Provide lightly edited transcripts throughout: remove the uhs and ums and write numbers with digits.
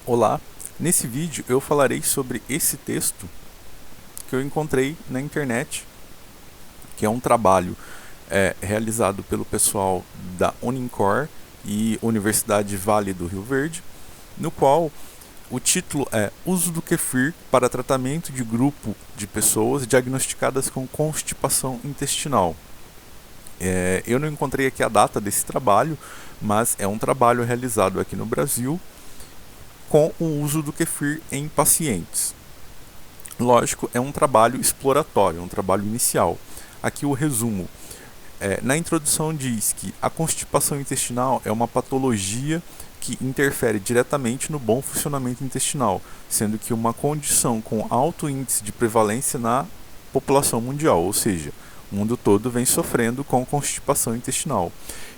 Olá, nesse vídeo eu falarei sobre esse texto que eu encontrei na internet, que é um trabalho realizado pelo pessoal da Unicor e Universidade Vale do Rio Verde, no qual o título é Uso do kefir para tratamento de grupo de pessoas diagnosticadas com constipação intestinal. Eu não encontrei aqui a data desse trabalho, mas é um trabalho realizado aqui no Brasil com o uso do kefir em pacientes. Lógico, é um trabalho exploratório, um trabalho inicial. Aqui o resumo. Na introdução diz que a constipação intestinal é uma patologia que interfere diretamente no bom funcionamento intestinal, sendo que uma condição com alto índice de prevalência na população mundial, ou seja, o mundo todo vem sofrendo com constipação intestinal.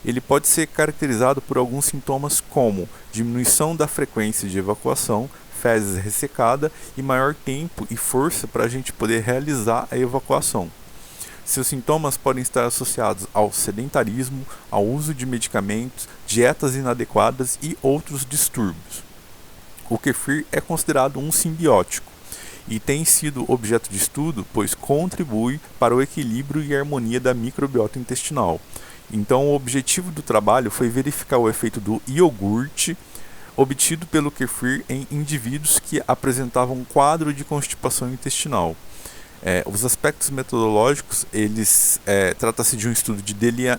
Ele pode ser caracterizado por alguns sintomas como diminuição da frequência de evacuação, fezes ressecada e maior tempo e força para a gente poder realizar a evacuação. Seus sintomas podem estar associados ao sedentarismo, ao uso de medicamentos, dietas inadequadas e outros distúrbios. O kefir é considerado um simbiótico e tem sido objeto de estudo, pois contribui para o equilíbrio e harmonia da microbiota intestinal. Então, o objetivo do trabalho foi verificar o efeito do iogurte obtido pelo kefir em indivíduos que apresentavam um quadro de constipação intestinal. Os aspectos metodológicos, trata-se de um estudo de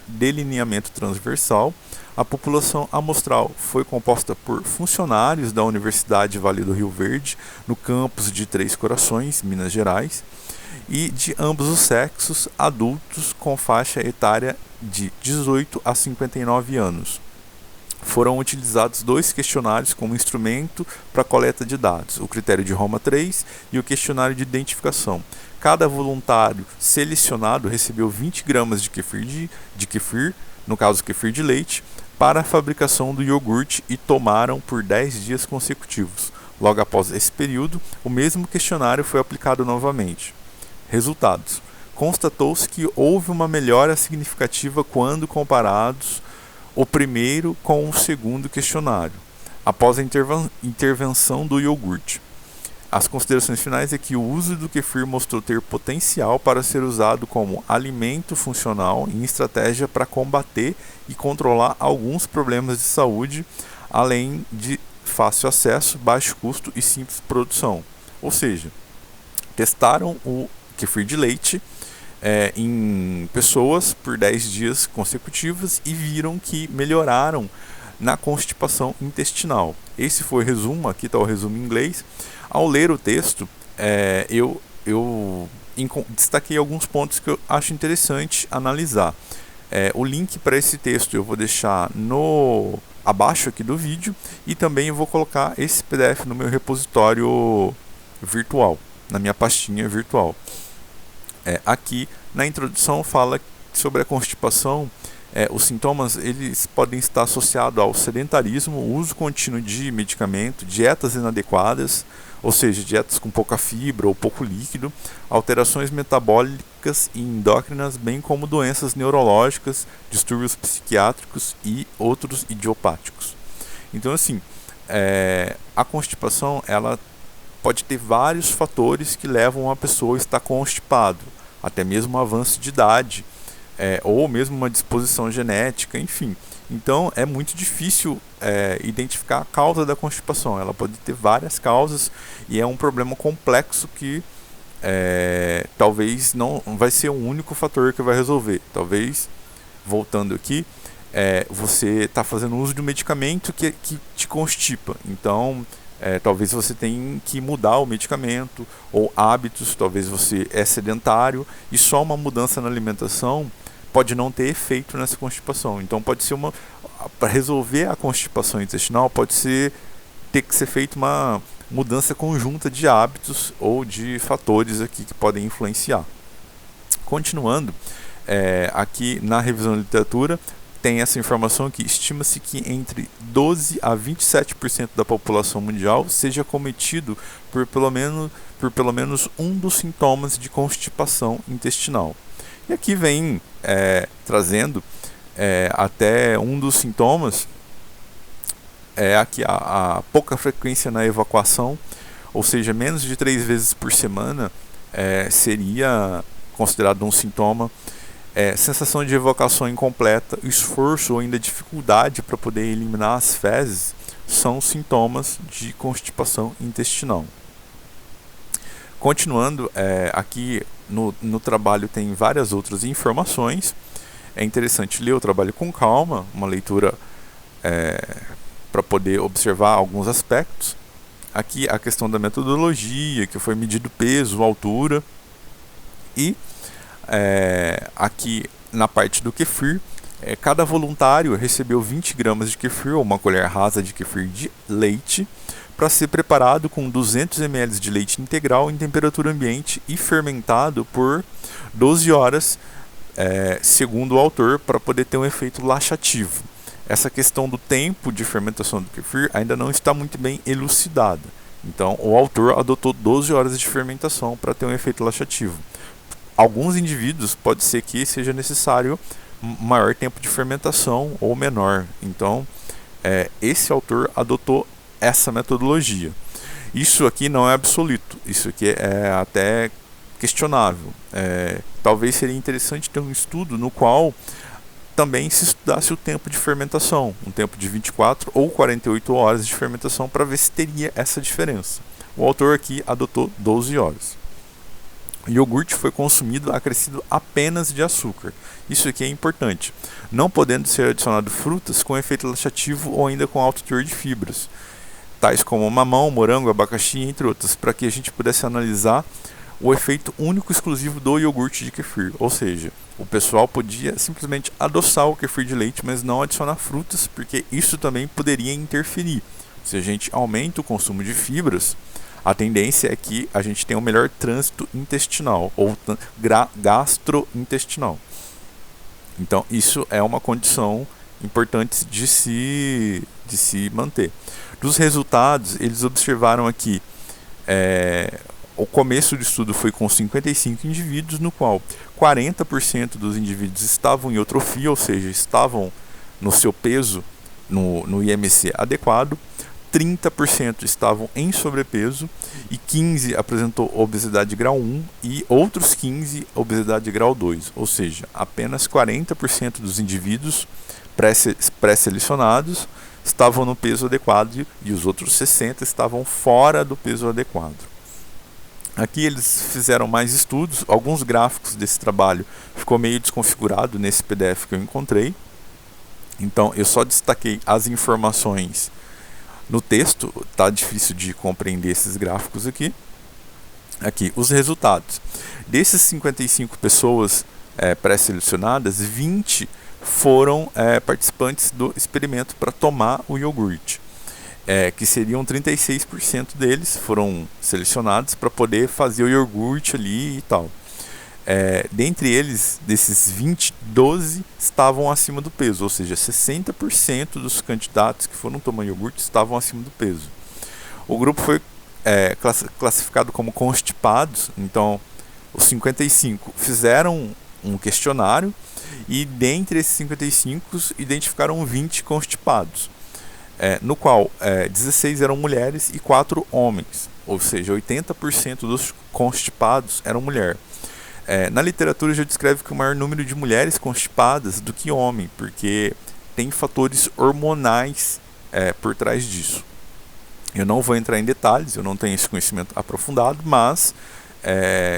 delineamento transversal. A população amostral foi composta por funcionários da Universidade Vale do Rio Verde, no campus de Três Corações, Minas Gerais, e de ambos os sexos, adultos com faixa etária de 18 a 59 anos. Foram utilizados 2 questionários como instrumento para coleta de dados, o critério de Roma 3 e o questionário de identificação. Cada voluntário selecionado recebeu 20 gramas de kefir, no caso kefir de leite, para a fabricação do iogurte e tomaram por 10 dias consecutivos. Logo após esse período, o mesmo questionário foi aplicado novamente. Resultados: constatou-se que houve uma melhora significativa quando comparados o primeiro com o segundo questionário, após a intervenção do iogurte. As considerações finais é que o uso do kefir mostrou ter potencial para ser usado como alimento funcional em estratégia para combater e controlar alguns problemas de saúde, além de fácil acesso, baixo custo e simples produção. Ou seja, testaram o kefir de leite em pessoas por 10 dias consecutivos e viram que melhoraram na constipação intestinal. Esse foi o resumo, aqui está o resumo em inglês. Ao ler o texto, eu destaquei alguns pontos que eu acho interessante analisar. O link para esse texto eu vou deixar abaixo aqui do vídeo e também eu vou colocar esse PDF no meu repositório virtual, na minha pastinha virtual. Aqui na introdução fala sobre a constipação. Os sintomas eles podem estar associados ao sedentarismo, uso contínuo de medicamento, dietas inadequadas, ou seja, dietas com pouca fibra ou pouco líquido, alterações metabólicas e endócrinas, bem como doenças neurológicas, distúrbios psiquiátricos e outros idiopáticos. Então, assim, a constipação ela pode ter vários fatores que levam a pessoa a estar constipado, até mesmo um avanço de idade, ou mesmo uma disposição genética, enfim. Então é muito difícil identificar a causa da constipação. Ela pode ter várias causas e é um problema complexo que talvez não vai ser um único fator que vai resolver. Talvez, voltando aqui, você está fazendo uso de um medicamento que te constipa. Então talvez você tenha que mudar o medicamento ou hábitos, talvez você é sedentário e só uma mudança na alimentação pode não ter efeito nessa constipação. Então pode ser para resolver a constipação intestinal ter que ser feita uma mudança conjunta de hábitos ou de fatores aqui que podem influenciar. Continuando, aqui na revisão da literatura tem essa informação que estima-se que entre 12 a 27% da população mundial seja cometido por pelo menos um dos sintomas de constipação intestinal. E aqui vem trazendo até um dos sintomas é aqui a pouca frequência na evacuação, ou seja, menos de 3 vezes por semana seria considerado um sintoma. Sensação de evacuação incompleta, esforço ou ainda dificuldade para poder eliminar as fezes são sintomas de constipação intestinal. Continuando, aqui no trabalho tem várias outras informações. É interessante ler o trabalho com calma, uma leitura para poder observar alguns aspectos. Aqui a questão da metodologia, que foi medido peso, altura. E aqui na parte do kefir, cada voluntário recebeu 20 gramas de kefir, ou uma colher rasa de kefir de leite, para ser preparado com 200 ml de leite integral em temperatura ambiente e fermentado por 12 horas, segundo o autor, para poder ter um efeito laxativo. Essa questão do tempo de fermentação do kefir ainda não está muito bem elucidada. Então, o autor adotou 12 horas de fermentação para ter um efeito laxativo. Alguns indivíduos pode ser que seja necessário maior tempo de fermentação ou menor. Então, esse autor adotou essa metodologia. Isso aqui não é absoluto, isso aqui é até questionável. Talvez seria interessante ter um estudo no qual também se estudasse o tempo de fermentação, um tempo de 24 ou 48 horas de fermentação, para ver se teria essa diferença. O autor aqui adotou 12 horas. O iogurte foi consumido acrescido apenas de açúcar. Isso aqui é importante, não podendo ser adicionado frutas com efeito laxativo ou ainda com alto teor de fibras, tais como mamão, morango, abacaxi, entre outras, para que a gente pudesse analisar o efeito único exclusivo do iogurte de kefir. Ou seja, o pessoal podia simplesmente adoçar o kefir de leite, mas não adicionar frutas, porque isso também poderia interferir. Se a gente aumenta o consumo de fibras, a tendência é que a gente tenha um melhor trânsito intestinal ou gastrointestinal. Então, isso é uma condição importante de se manter. Dos resultados, eles observaram aqui, o começo do estudo foi com 55 indivíduos, no qual 40% dos indivíduos estavam em eutrofia, ou seja, estavam no seu peso, no IMC adequado, 30% estavam em sobrepeso e 15% apresentou obesidade grau 1 e outros 15% obesidade grau 2, ou seja, apenas 40% dos indivíduos pré-selecionados estavam no peso adequado e os outros 60% estavam fora do peso adequado. Aqui eles fizeram mais estudos, alguns gráficos desse trabalho ficou meio desconfigurado nesse PDF que eu encontrei, então eu só destaquei as informações no texto, tá difícil de compreender esses gráficos aqui. Aqui, os resultados. Desses 55 pessoas pré-selecionadas, 20 foram participantes do experimento para tomar o iogurte. Que seriam 36% deles foram selecionados para poder fazer o iogurte ali e tal. Dentre eles, desses 20, 12 estavam acima do peso, ou seja, 60% dos candidatos que foram tomar iogurte estavam acima do peso. O grupo foi classificado como constipados, então os 55 fizeram um questionário e dentre esses 55 identificaram 20 constipados, no qual 16 eram mulheres e 4 homens, ou seja, 80% dos constipados eram mulheres. Na literatura já descreve que o maior número de mulheres constipadas do que homem, porque tem fatores hormonais por trás disso. Eu não vou entrar em detalhes, eu não tenho esse conhecimento aprofundado, mas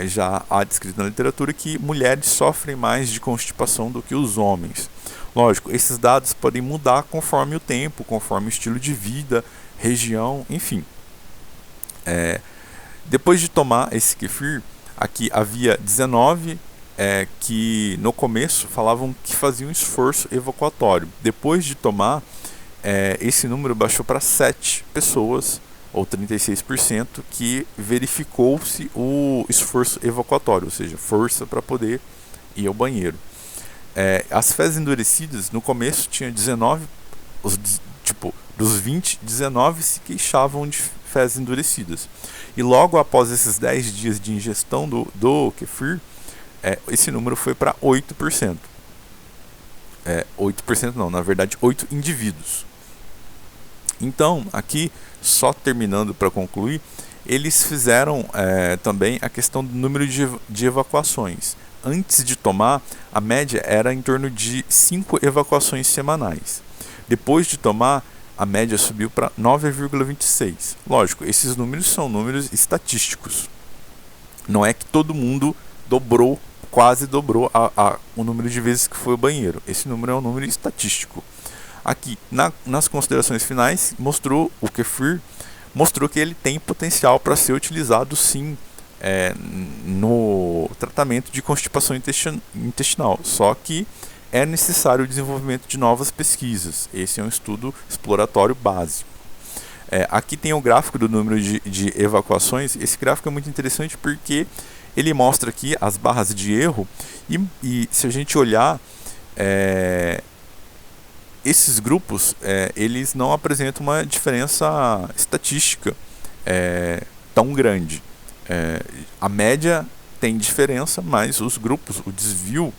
já há descrito na literatura que mulheres sofrem mais de constipação do que os homens. Lógico, esses dados podem mudar conforme o tempo, conforme o estilo de vida, região, enfim. Depois de tomar esse kefir, aqui havia 19 que no começo falavam que faziam esforço evacuatório. Depois de tomar, esse número baixou para 7 pessoas, ou 36%, que verificou-se o esforço evacuatório, ou seja, força para poder ir ao banheiro. As fezes endurecidas, no começo tinha 19, dos 20, 19 se queixavam de fezes endurecidas. E logo após esses 10 dias de ingestão do kefir, esse número foi para 8%. 8% não, na verdade 8 indivíduos. Então, aqui, só terminando para concluir, eles fizeram também a questão do número de evacuações. Antes de tomar, a média era em torno de 5 evacuações semanais. Depois de tomar, a média subiu para 9,26. Lógico, esses números são números estatísticos. Não é que todo mundo quase dobrou o número de vezes que foi ao banheiro. Esse número é um número estatístico. Aqui, nas considerações finais, o Kefir mostrou que ele tem potencial para ser utilizado sim no tratamento de constipação intestinal, só que é necessário o desenvolvimento de novas pesquisas. Esse é um estudo exploratório básico. Aqui tem o gráfico do número de evacuações. Esse gráfico é muito interessante porque ele mostra aqui as barras de erro e se a gente olhar, esses grupos eles não apresentam uma diferença estatística tão grande. A média tem diferença, mas os grupos, o desvio,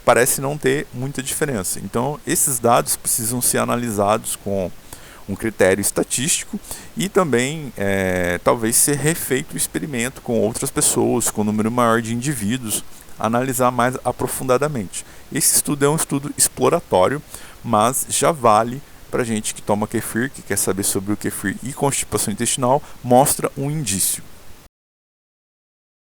parece não ter muita diferença. Então, esses dados precisam ser analisados com um critério estatístico e também talvez ser refeito o experimento com outras pessoas, com um número maior de indivíduos, analisar mais aprofundadamente. Esse estudo é um estudo exploratório, mas já vale para gente que toma kefir, que quer saber sobre o kefir e constipação intestinal, mostra um indício.